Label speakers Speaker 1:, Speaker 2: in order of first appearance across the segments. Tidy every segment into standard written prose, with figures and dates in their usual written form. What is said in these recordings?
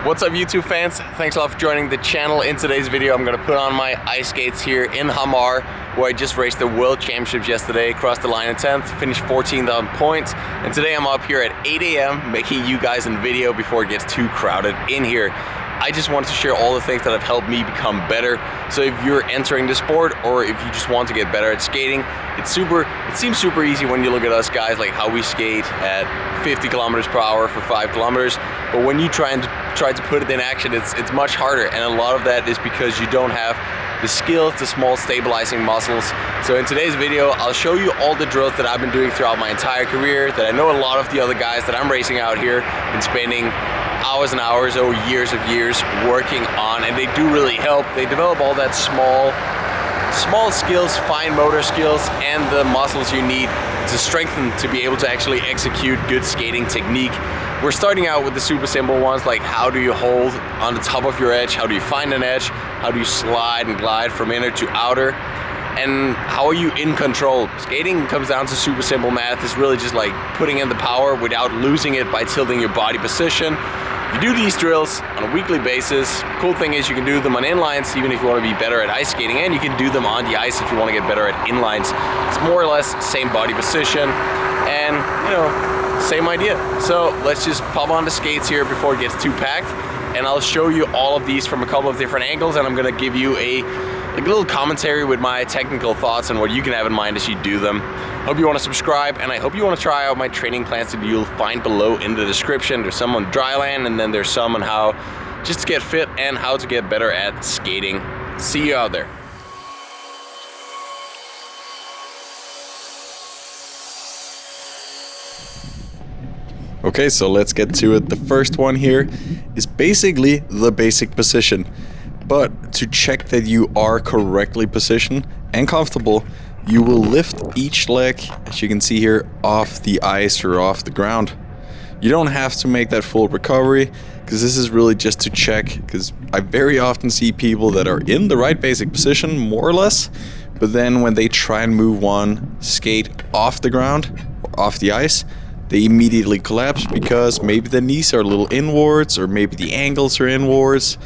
Speaker 1: What's up YouTube fans? Thanks a lot for joining the channel. In today's video I'm going to put on my ice skates here in Hamar, where I just raced the World Championships yesterday, crossed the line in 10th, finished 14th on points, and today I'm up here at 8 AM making you guys a video before it gets too crowded in here. I just wanted to share all the things that have helped me become better. So if you're entering the sport or if you just want to get better at skating, it seems super easy when you look at us guys, like how we skate at 50 kilometers per hour for 5 kilometers. But when you try to put it in action, it's much harder. And a lot of that is because you don't have the skills, the small stabilizing muscles. So in today's video, I'll show you all the drills that I've been doing throughout my entire career, that I know a lot of the other guys that I'm racing out here been spending hours and hours or years working on, and they do really help. They develop all that small skills, fine motor skills, and the muscles you need to strengthen to be able to actually execute good skating technique. We're starting out with the super simple ones, like how do you hold on the top of your edge, how do you find an edge, how do you slide and glide from inner to outer, and how are you in control. Skating comes down to super simple math. It's really just like putting in the power without losing it by tilting your body position. You do these drills on a weekly basis. Cool thing is you can do them on inlines even if you want to be better at ice skating, and you can do them on the ice if you want to get better at inlines. It's more or less same body position and, you know, same idea. So let's just pop on the skates here before it gets too packed, and I'll show you all of these from a couple of different angles, and I'm going to give you a little commentary with my technical thoughts and what you can have in mind as you do them. Hope you want to subscribe, and I hope you want to try out my training plans that you'll find below in the description. There's some on dryland, and then there's some on how just to get fit and how to get better at skating. See you out there. Okay, so let's get to it. The first one here is basically the basic position. But to check that you are correctly positioned and comfortable, you will lift each leg, as you can see here, off the ice or off the ground. You don't have to make that full recovery, because this is really just to check, because I very often see people that are in the right basic position, more or less, but then when they try and move one skate off the ground or off the ice, they immediately collapse because maybe the knees are a little inwards, or maybe the ankles are inwards,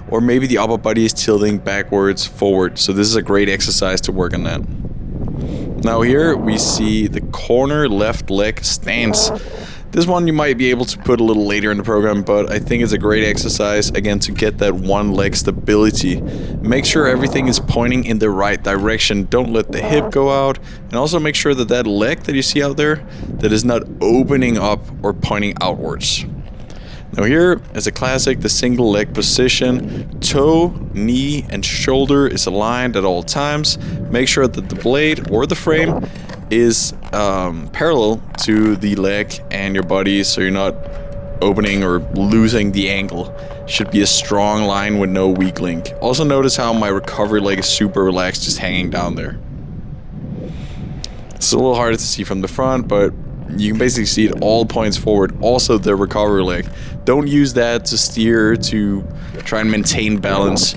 Speaker 1: or maybe the upper body is tilting backwards, forward. So this is a great exercise to work on that. Now here we see the corner left leg stance. This one you might be able to put a little later in the program, but I think it's a great exercise, again, to get that one leg stability. Make sure everything is pointing in the right direction. Don't let the hip go out, and also make sure that that leg that you see out there, that is not opening up or pointing outwards. Now here, as a classic, the single leg position, toe, knee, and shoulder is aligned at all times. Make sure that the blade or the frame is parallel to the leg and your body, so you're not opening or losing the angle. Should be a strong line with no weak link. Also notice how my recovery leg is super relaxed, just hanging down there. It's a little harder to see from the front, but you can basically see it all points forward. Also the recovery leg. Don't use that to steer, to try and maintain balance.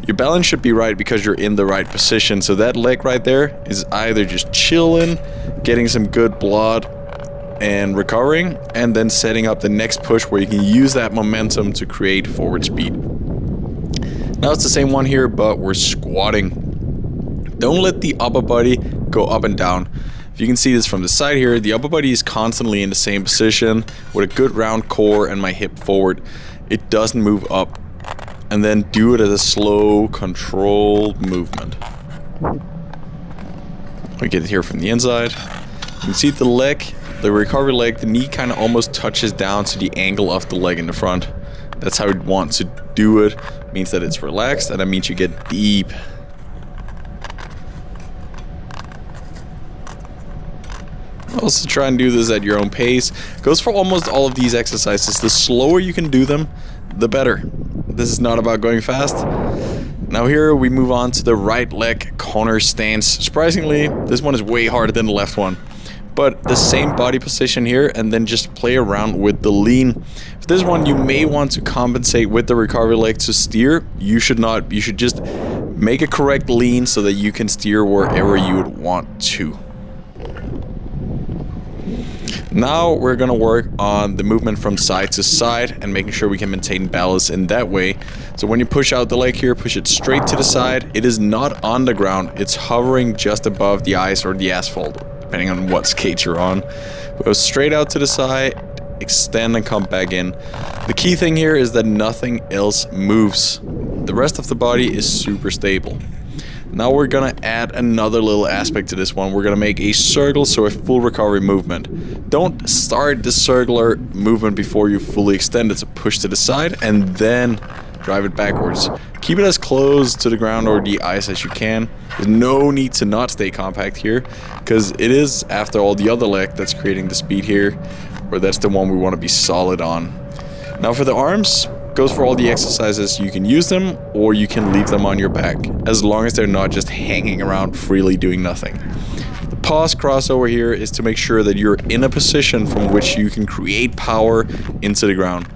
Speaker 1: Your balance should be right because you're in the right position. So that leg right there is either just chilling, getting some good blood and recovering, and then setting up the next push where you can use that momentum to create forward speed. Now it's the same one here, but we're squatting. Don't let the upper body go up and down. If you can see this from the side here, the upper body is constantly in the same position with a good round core and my hip forward. It doesn't move up. And then do it as a slow, controlled movement. We get it here from the inside. You can see the leg, the recovery leg, the knee kind of almost touches down to the angle of the leg in the front. That's how you want to do it. It means that it's relaxed, and that means you get deep. Also try and do this at your own pace. Goes for almost all of these exercises. The slower you can do them, the better. This is not about going fast. Now here we move on to the right leg corner stance. Surprisingly, this one is way harder than the left one. But the same body position here, and then just play around with the lean. For this one, you may want to compensate with the recovery leg to steer. You should not. You should just make a correct lean so that you can steer wherever you would want to. Now we're gonna work on the movement from side to side and making sure we can maintain balance in that way. So when you push out the leg here, push it straight to the side. It is not on the ground, it's hovering just above the ice or the asphalt, depending on what skate you're on. Go straight out to the side, extend and come back in. The key thing here is that nothing else moves. The rest of the body is super stable. Now we're gonna add another little aspect to this one. We're gonna make a circle, so a full recovery movement. Don't start the circular movement before you fully extend it, so push to the side and then drive it backwards. Keep it as close to the ground or the ice as you can. There's no need to not stay compact here, because it is, after all, the other leg that's creating the speed here, or that's the one we want to be solid on. Now for the arms, goes for all the exercises. You can use them or you can leave them on your back, as long as they're not just hanging around freely doing nothing. The pause crossover here is to make sure that you're in a position from which you can create power into the ground.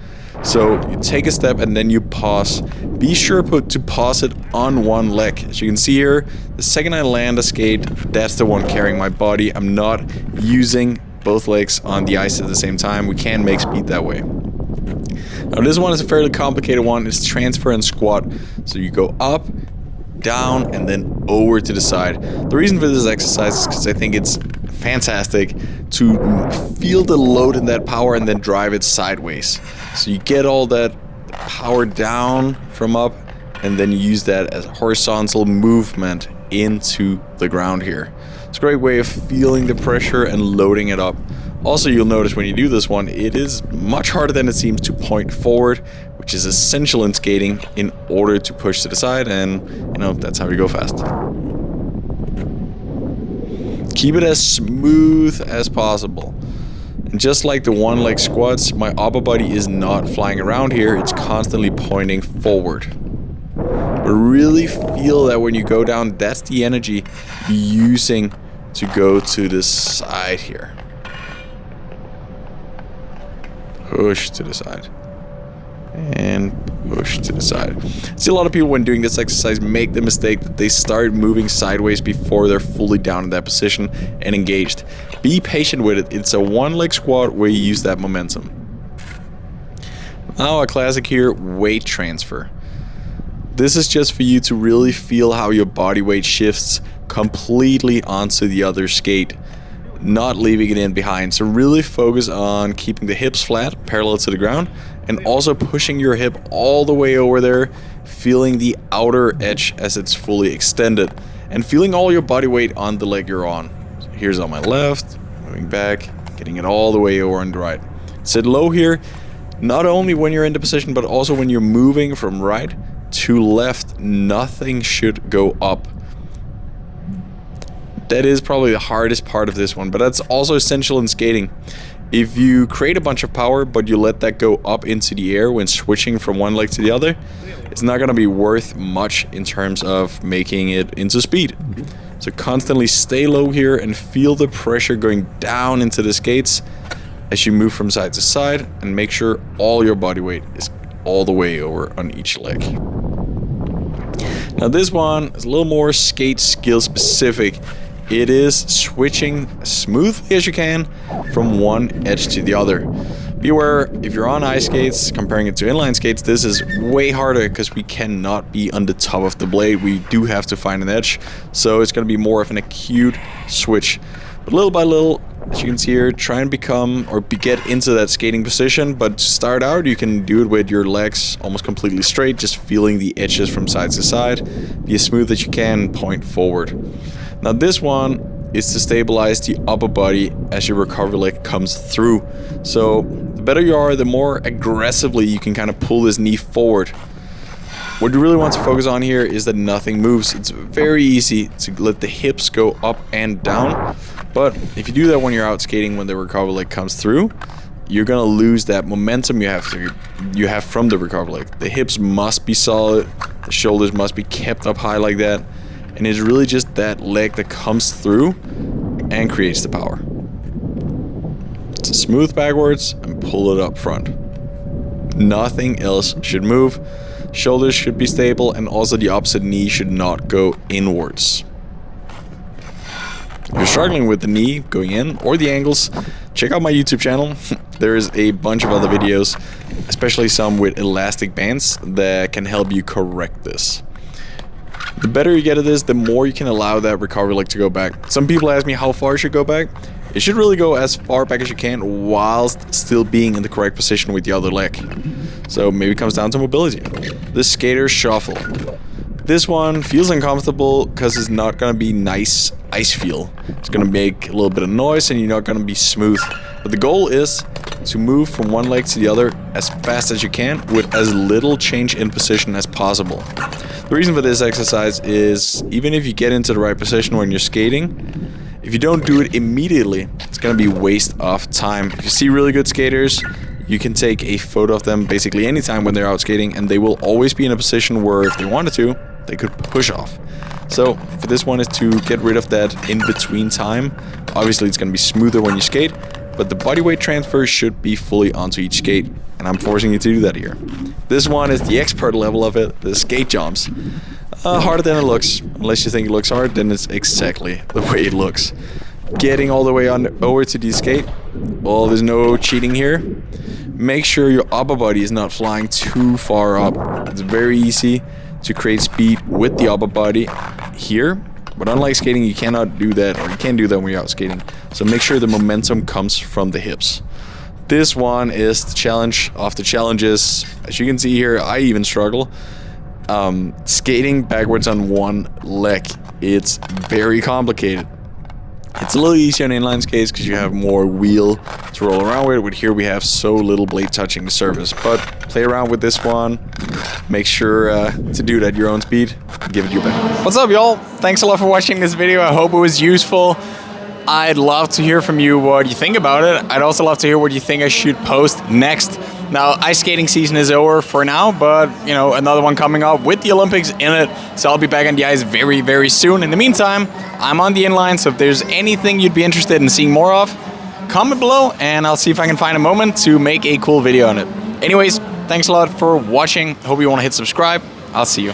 Speaker 1: So you take a step and then you pause. Be sure to pause it on one leg. As you can see here, the second I land a skate, that's the one carrying my body. I'm not using both legs on the ice at the same time. We can make speed that way. Now this one is a fairly complicated one. It's transfer and squat. So you go up, down, and then over to the side. The reason for this exercise is because I think it's fantastic to feel the load in that power and then drive it sideways. So you get all that power down from up, and then you use that as a horizontal movement into the ground here. It's a great way of feeling the pressure and loading it up. Also, you'll notice when you do this one, it is much harder than it seems to point forward, which is essential in skating in order to push to the side, and you know, that's how you go fast. Keep it as smooth as possible. And just like the one leg squats, my upper body is not flying around here, it's constantly pointing forward. But really feel that when you go down, that's the energy you're using to go to the side here. Push to the side. And push to the side. See, a lot of people when doing this exercise make the mistake that they start moving sideways before they're fully down in that position and engaged. Be patient with it. It's a one leg squat where you use that momentum. Now a classic here, weight transfer. This is just for you to really feel how your body weight shifts completely onto the other skate, not leaving it in behind. So really focus on keeping the hips flat, parallel to the ground, and also pushing your hip all the way over there, feeling the outer edge as it's fully extended, and feeling all your body weight on the leg you're on. So here's on my left, moving back, getting it all the way over on the right. Sit low here, not only when you're in the position, but also when you're moving from right to left. Nothing should go up. That is probably the hardest part of this one, but that's also essential in skating. If you create a bunch of power, but you let that go up into the air when switching from one leg to the other, it's not going to be worth much in terms of making it into speed. So constantly stay low here and feel the pressure going down into the skates as you move from side to side, and make sure all your body weight is all the way over on each leg. Now this one is a little more skate skill specific. It is switching as smoothly as you can from one edge to the other. Be aware, if you're on ice skates, comparing it to inline skates, this is way harder because we cannot be on the top of the blade. We do have to find an edge, so it's going to be more of an acute switch. But little by little, as you can see here, try and become or get into that skating position. But to start out, you can do it with your legs almost completely straight, just feeling the edges from side to side. Be as smooth as you can, point forward. Now this one is to stabilize the upper body as your recovery leg comes through. So the better you are, the more aggressively you can kind of pull this knee forward. What you really want to focus on here is that nothing moves. It's very easy to let the hips go up and down, but if you do that when you're out skating, when the recovery leg comes through, you're gonna lose that momentum you have from the recovery leg. The hips must be solid, the shoulders must be kept up high like that, and it's really just that leg that comes through and creates the power. So smooth backwards and pull it up front. Nothing else should move. Shoulders should be stable, and also the opposite knee should not go inwards. If you're struggling with the knee going in or the ankles,
Speaker 2: check out my YouTube channel. There's a bunch of other videos, especially some with elastic bands that can help you correct this. The better you get at this, the more you can allow that recovery leg to go back. Some people ask me how far it should go back. It should really go as far back as you can whilst still being in the correct position with the other leg. So maybe it comes down to mobility. The skater shuffle. This one feels uncomfortable because it's not going to be nice ice feel. It's going to make a little bit of noise and you're not going to be smooth. But the goal is to move from one leg to the other as fast as you can with as little change in position as possible. The reason for this exercise is even if you get into the right position when you're skating, if you don't do it immediately, it's going to be waste of time. If you see really good skaters, you can take a photo of them basically anytime when they're out skating, and they will always be in a position where if they wanted to, they could push off. So for this one is to get rid of that in-between time. Obviously it's going to be smoother when you skate, but the body weight transfer should be fully onto each skate, and I'm forcing you to do that here. This one is the expert level of it, the skate jumps. Harder than it looks. Unless you think it looks hard, then it's exactly the way it looks. Getting all the way on over to the skate, well, there's no cheating here. Make sure your upper body is not flying too far up. It's very easy to create speed with the upper body here, but unlike skating, you cannot do that, or you can't do that when you're out skating. So make sure the momentum comes from the hips. This one is the challenge of the challenges. As you can see here, I even struggle. Skating backwards on one leg, it's very complicated. It's a little easier on inline skates because you have more wheel to roll around with. Here we have so little blade touching the surface, but play around with this one. Make sure to do it at your own speed. Give it your best. What's up, y'all? Thanks a lot for watching this video. I hope it was useful. I'd love to hear from you what you think about it. I'd also love to hear what you think I should post next. Now, ice skating season is over for now, but you know, another one coming up with the Olympics in it. So I'll be back on the ice very, very soon. In the meantime, I'm on the inline, so if there's anything you'd be interested in seeing more of, comment below and I'll see if I can find a moment to make a cool video on it. Anyways, thanks a lot for watching. Hope you want to hit subscribe. I'll see you.